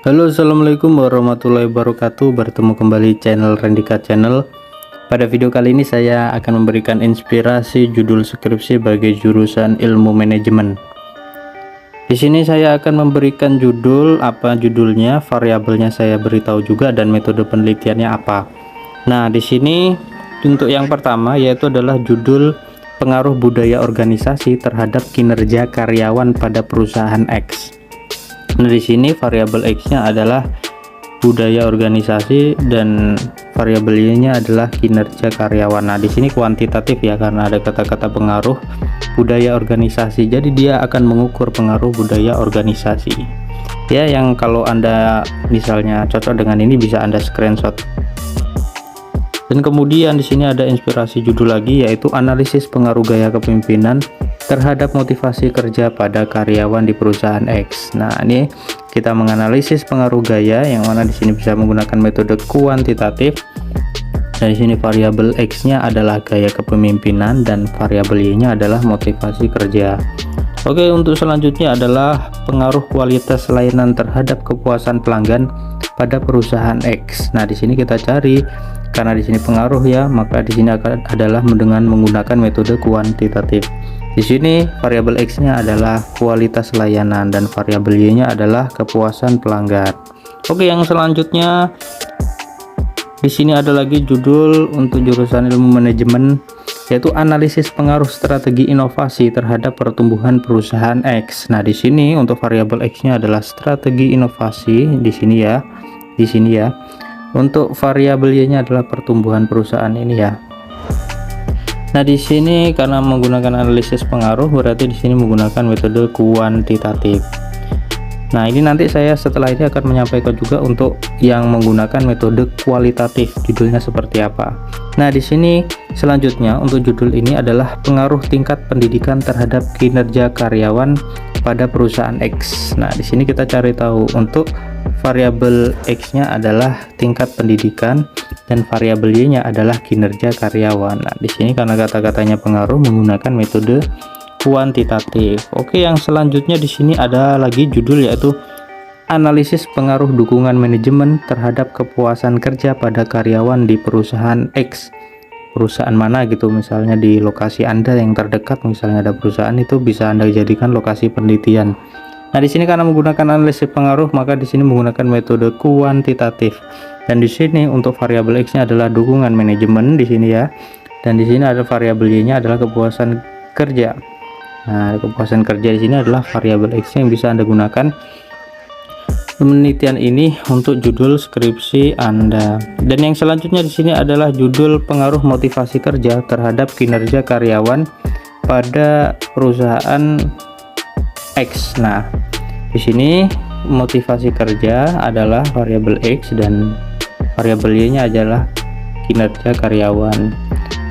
Halo, assalamualaikum warahmatullahi wabarakatuh. Bertemu kembali channel Rendika Channel. Pada video kali ini saya akan memberikan inspirasi judul skripsi bagi jurusan ilmu manajemen. Di sini saya akan memberikan judul, apa judulnya, variabelnya saya beritahu juga, dan metode penelitiannya apa. Nah, di sini untuk yang pertama yaitu adalah judul pengaruh budaya organisasi terhadap kinerja karyawan pada perusahaan X. Nah, di sini variabel X-nya adalah budaya organisasi dan variabel Y-nya adalah kinerja karyawan. Nah, di sini kuantitatif ya, karena ada kata-kata pengaruh budaya organisasi. Jadi dia akan mengukur pengaruh budaya organisasi. Ya, yang kalau Anda misalnya cocok dengan ini bisa Anda screenshot. Dan kemudian di sini ada inspirasi judul lagi, yaitu analisis pengaruh gaya kepemimpinan terhadap motivasi kerja pada karyawan di perusahaan X. Nah, ini kita menganalisis pengaruh gaya, yang mana di sini bisa menggunakan metode kuantitatif. Dan di sini variabel X-nya adalah gaya kepemimpinan dan variabel Y-nya adalah motivasi kerja. Oke, untuk selanjutnya adalah pengaruh kualitas layanan terhadap kepuasan pelanggan pada perusahaan X. Nah, di sini kita cari, karena di sini pengaruh ya, maka di sini adalah dengan menggunakan metode kuantitatif. Di sini variabel X-nya adalah kualitas layanan dan variabel Y-nya adalah kepuasan pelanggan. Oke, yang selanjutnya di sini ada lagi judul untuk jurusan ilmu manajemen, yaitu analisis pengaruh strategi inovasi terhadap pertumbuhan perusahaan X. Nah, di sini untuk variabel X-nya adalah strategi inovasi di sini ya. Di sini ya. Untuk variabel Y-nya adalah pertumbuhan perusahaan ini ya. Nah, di sini karena menggunakan analisis pengaruh, berarti di sini menggunakan metode kuantitatif. Nah, ini nanti saya setelah ini akan menyampaikan juga untuk yang menggunakan metode kualitatif, judulnya seperti apa. Nah, di sini selanjutnya untuk judul ini adalah pengaruh tingkat pendidikan terhadap kinerja karyawan pada perusahaan X. Nah, di sini kita cari tahu untuk variabel X-nya adalah tingkat pendidikan dan variabel Y-nya adalah kinerja karyawan. Nah, di sini karena kata-katanya pengaruh menggunakan metode kuantitatif. Oke, yang selanjutnya di sini ada lagi judul, yaitu analisis pengaruh dukungan manajemen terhadap kepuasan kerja pada karyawan di perusahaan X. Perusahaan mana gitu, misalnya di lokasi Anda yang terdekat, misalnya ada perusahaan itu bisa Anda jadikan lokasi penelitian. Nah, di sini karena menggunakan analisis pengaruh, maka di sini menggunakan metode kuantitatif. Dan di sini untuk variabel X-nya adalah dukungan manajemen di sini ya. Dan di sini ada variabel Y-nya adalah kepuasan kerja. Nah, kepuasan kerja di sini adalah variabel X yang bisa Anda gunakan penelitian ini untuk judul skripsi Anda. Dan yang selanjutnya di sini adalah judul pengaruh motivasi kerja terhadap kinerja karyawan pada perusahaan X. Nah, di sini motivasi kerja adalah variabel X dan variabel Y-nya adalah kinerja karyawan.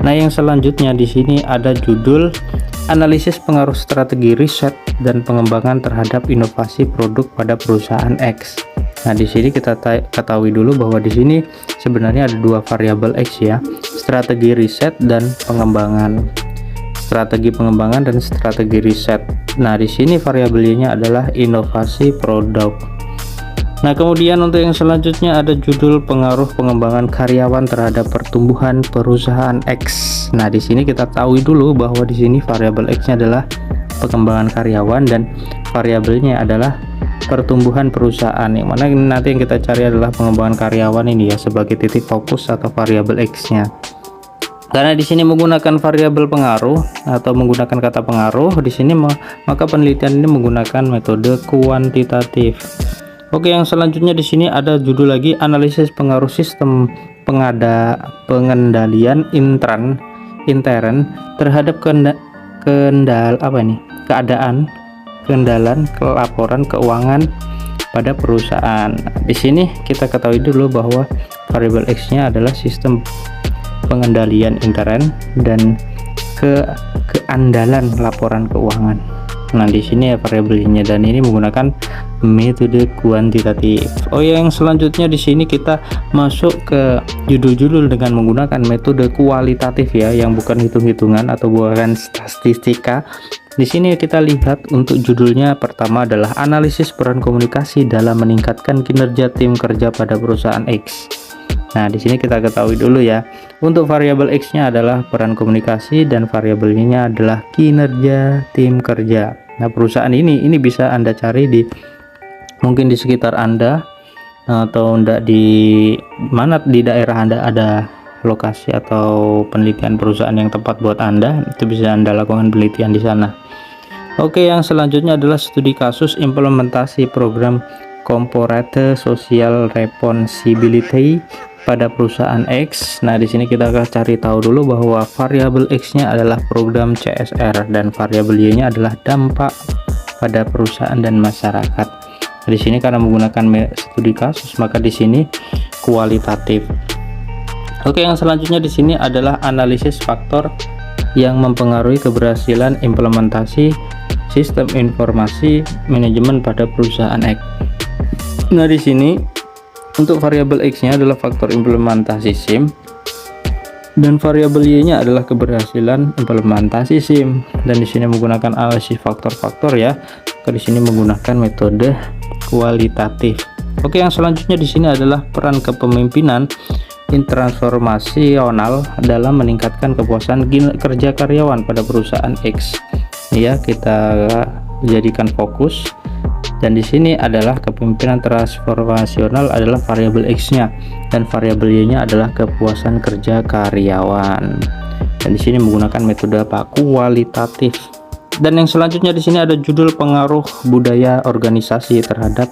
Nah, yang selanjutnya di sini ada judul analisis pengaruh strategi riset dan pengembangan terhadap inovasi produk pada perusahaan X. Nah, di sini kita ketahui dulu bahwa di sini sebenarnya ada dua variabel X ya, strategi riset dan pengembangan. Strategi pengembangan dan strategi riset. Nah, di sini variabel Y-nya adalah inovasi produk. Nah, kemudian untuk yang selanjutnya ada judul pengaruh pengembangan karyawan terhadap pertumbuhan perusahaan X. Nah, di sini kita tahu dulu bahwa di sini variabel X-nya adalah pengembangan karyawan dan variabelnya adalah pertumbuhan perusahaan. Yang mana nanti yang kita cari adalah pengembangan karyawan ini ya sebagai titik fokus atau variabel X-nya. Karena di sini menggunakan variabel pengaruh atau menggunakan kata pengaruh di sini, maka penelitian ini menggunakan metode kuantitatif. Oke, yang selanjutnya di sini ada judul lagi, analisis pengaruh sistem pengendalian intern terhadap keandalan laporan keuangan pada perusahaan. Di sini kita ketahui dulu bahwa variabel X-nya adalah sistem pengendalian intern dan keandalan laporan keuangan. Nah, di sini ya variabelnya, dan ini menggunakan metode kuantitatif. Oh, yang selanjutnya di sini kita masuk ke judul-judul dengan menggunakan metode kualitatif ya, yang bukan hitung-hitungan atau bukan statistika, Di sini kita lihat untuk judulnya pertama adalah analisis peran komunikasi dalam meningkatkan kinerja tim kerja pada perusahaan X. Nah, di sini kita ketahui dulu ya. Untuk variabel X-nya adalah peran komunikasi dan variabel Y-nya adalah kinerja tim kerja. Nah, perusahaan ini bisa Anda cari di mungkin di sekitar Anda atau enggak di mana di daerah Anda ada lokasi atau penelitian perusahaan yang tepat buat Anda, itu bisa Anda lakukan penelitian di sana. Oke, yang selanjutnya adalah studi kasus implementasi program Corporate Social Responsibility pada perusahaan X. Nah, di sini kita akan cari tahu dulu bahwa variabel X-nya adalah program CSR dan variabel Y-nya adalah dampak pada perusahaan dan masyarakat. Di sini karena menggunakan studi kasus, maka di sini kualitatif. Oke, yang selanjutnya di sini adalah analisis faktor yang mempengaruhi keberhasilan implementasi sistem informasi manajemen pada perusahaan X. Nah, di sini untuk variabel X-nya adalah faktor implementasi SIM dan variabel Y-nya adalah keberhasilan implementasi SIM. Dan di sini menggunakan analisis faktor-faktor ya. Di sini menggunakan metode kualitatif. Oke, yang selanjutnya di sini adalah peran kepemimpinan transformasional dalam meningkatkan kepuasan kerja karyawan pada perusahaan X. Ya, kita jadikan fokus. Dan di sini adalah kepemimpinan transformasional adalah variabel X-nya dan variabel Y-nya adalah kepuasan kerja karyawan. Dan di sini menggunakan metode apa? Kualitatif. Dan yang selanjutnya di sini ada judul pengaruh budaya organisasi terhadap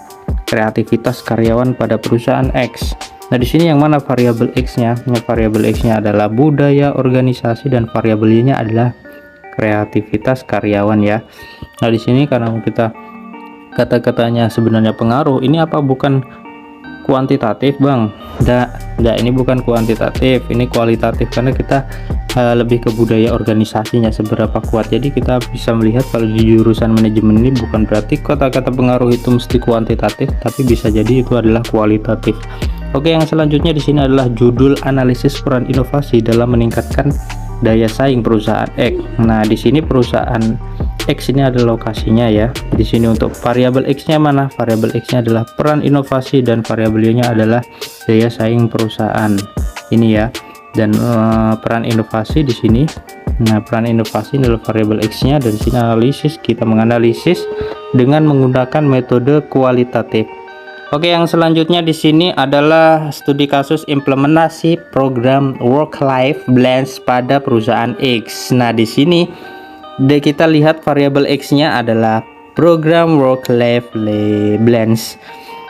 kreativitas karyawan pada perusahaan X. Nah, di sini yang mana variabel X-nya? Variabel X-nya adalah budaya organisasi dan variabel Y-nya adalah kreativitas karyawan ya. Nah, di sini karena kita kata-katanya sebenarnya pengaruh, ini apa bukan kuantitatif, Bang? Enggak, ini bukan kuantitatif, ini kualitatif karena kita lebih ke budaya organisasinya seberapa kuat. Jadi kita bisa melihat kalau di jurusan manajemen ini bukan berarti kata-kata pengaruh itu mesti kuantitatif, tapi bisa jadi itu adalah kualitatif. Oke, yang selanjutnya di sini adalah judul analisis peran inovasi dalam meningkatkan daya saing perusahaan X. Nah, di sini perusahaan X ini adalah lokasinya ya. Di sini untuk variabel X-nya mana? Variabel X-nya adalah peran inovasi dan variabel Y-nya adalah daya saing perusahaan. Ini ya. Dan peran inovasi di sini. Nah, peran inovasi adalah variabel X-nya dan di sini analisis, kita menganalisis dengan menggunakan metode kualitatif. Oke, yang selanjutnya di sini adalah studi kasus implementasi program work-life balance pada perusahaan X. Nah, di sini kita lihat variabel X-nya adalah program work-life balance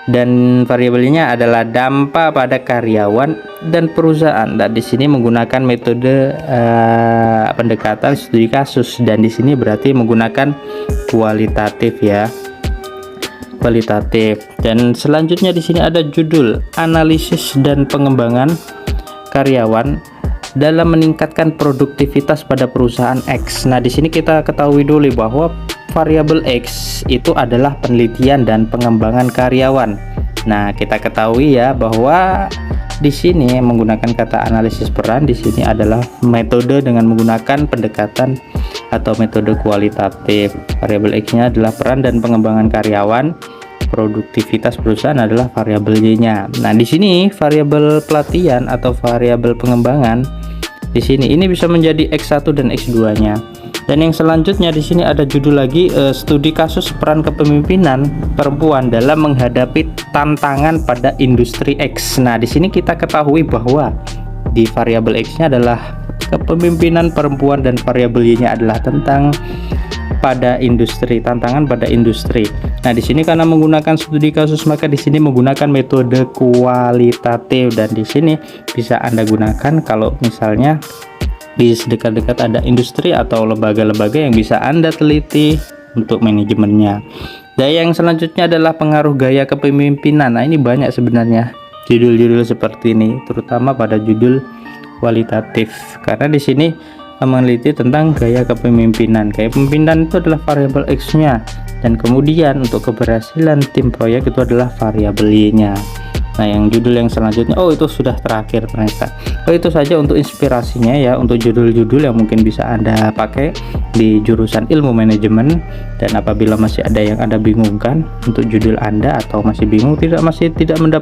dan variabelnya adalah dampak pada karyawan dan perusahaan. Dan di sini menggunakan metode pendekatan studi kasus dan di sini berarti menggunakan kualitatif ya. Kualitatif. Dan selanjutnya di sini ada judul analisis dan pengembangan karyawan dalam meningkatkan produktivitas pada perusahaan X. Nah, di sini kita ketahui dulu bahwa variabel X itu adalah penelitian dan pengembangan karyawan. Nah, kita ketahui ya bahwa di sini menggunakan kata analisis peran di sini adalah metode dengan menggunakan pendekatan atau metode kualitatif. Variabel X-nya adalah peran dan pengembangan karyawan. Produktivitas perusahaan adalah variabel Y-nya. Nah, di sini variabel pelatihan atau variabel pengembangan di sini ini bisa menjadi X1 dan X2-nya. Dan yang selanjutnya di sini ada judul lagi studi kasus peran kepemimpinan perempuan dalam menghadapi tantangan pada industri X. Nah, di sini kita ketahui bahwa di variabel X-nya adalah kepemimpinan perempuan dan variabel Y-nya adalah tentang pada industri, tantangan pada industri. Nah, di sini karena menggunakan studi kasus maka di sini menggunakan metode kualitatif dan di sini bisa Anda gunakan kalau misalnya di dekat-dekat ada industri atau lembaga-lembaga yang bisa Anda teliti untuk manajemennya. Dan yang selanjutnya adalah pengaruh gaya kepemimpinan. Nah, ini banyak sebenarnya judul-judul seperti ini, terutama pada judul kualitatif karena di sini meneliti tentang gaya kepemimpinan. Gaya kepemimpinan itu adalah variabel X-nya dan kemudian untuk keberhasilan tim proyek itu adalah variabel Y-nya. Nah, yang judul yang selanjutnya, oh itu sudah terakhir ternyata. Oh, itu saja untuk inspirasinya ya, untuk judul-judul yang mungkin bisa Anda pakai di jurusan ilmu manajemen. Dan apabila masih ada yang Anda bingungkan untuk judul Anda, atau masih bingung masih tidak mendapat